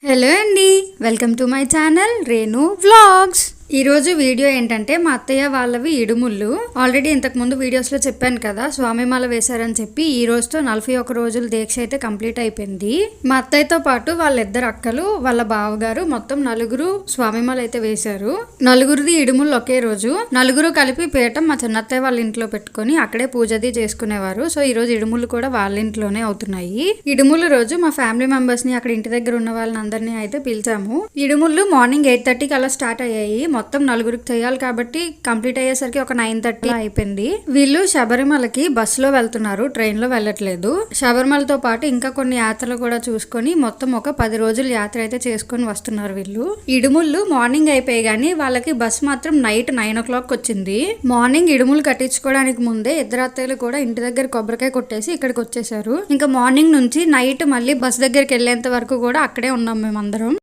Hello అండి, welcome to my channel Renu vlogs. ఈరోజు video ఏంటంటే మా అత్తయ్య వాళ్ళవి ఇడుముళ్ళు. ఆల్రెడీ ఇంతకు ముందు వీడియోస్లో చెప్పాను కదా, స్వామిమాల వేశారని చెప్పి. ఈ రోజుతో 41 రోజుల దీక్ష అయితే కంప్లీట్ అయిపోయింది. మా అత్తయ్యతో పాటు వాళ్ళిద్దరు అక్కలు, వాళ్ళ బావగారు, మొత్తం నలుగురు స్వామిమాల అయితే వేశారు. నలుగురిది ఇడుముళ్ళు ఒకే రోజు. నలుగురు కలిపి పీఠం మా చిన్నత్తయ్య వాళ్ళ ఇంట్లో పెట్టుకుని అక్కడే పూజది చేసుకునేవారు. సో ఈ రోజు ఇడుముళ్ళు కూడా వాళ్ళ ఇంట్లోనే అవుతున్నాయి. ఇడుముళ్ళు రోజు మా ఫ్యామిలీ మెంబర్స్ ని, అక్కడ ఇంటి దగ్గర ఉన్న వాళ్ళని అందరినీ అయితే పిలిచాము. ఇడుముళ్ళు మార్నింగ్ 8:30కి అలా స్టార్ట్ అయ్యాయి. మొత్తం నలుగురికి చేయాలి కాబట్టి కంప్లీట్ అయ్యేసరికి ఒక 9:30 అయిపోయింది. వీళ్ళు శబరిమలకి బస్సులో వెళ్తున్నారు, ట్రైన్ లో వెళ్ళట్లేదు. శబరిమలతో పాటు ఇంకా కొన్ని యాత్రలు కూడా చూసుకొని మొత్తం ఒక 10 రోజులు యాత్ర అయితే చేసుకొని వస్తున్నారు వీళ్ళు. ఇడుముళ్ళు మార్నింగ్ అయిపోయి గానీ వాళ్ళకి బస్ మాత్రం నైట్ 9 o'clock వచ్చింది. మార్నింగ్ ఇడుములు కట్టించుకోవడానికి ముందే ఇద్దరు అత్తయ్యలు కూడా ఇంటి దగ్గర కొబ్బరికాయ కొట్టేసి ఇక్కడికి వచ్చేసారు. ఇంకా మార్నింగ్ నుంచి నైట్ మళ్ళీ బస్ దగ్గరికి వెళ్ళేంత వరకు కూడా అక్కడే ఉన్నాం మేమందరం.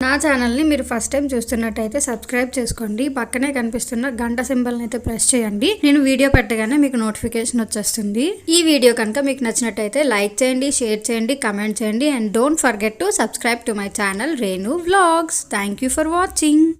నా ఛానల్ని మీరు ఫస్ట్ టైం చూస్తున్నట్టయితే సబ్స్క్రైబ్ చేసుకోండి. పక్కనే కనిపిస్తున్న గంట సింబల్ని అయితే ప్రెస్ చేయండి. నేను వీడియో పెట్టగానే మీకు నోటిఫికేషన్ వచ్చేస్తుంది. ఈ వీడియో కనుక మీకు నచ్చినట్టయితే లైక్ చేయండి, షేర్ చేయండి, కమెంట్ చేయండి. And don't forget to subscribe to my channel Renu vlogs. Thank you for watching.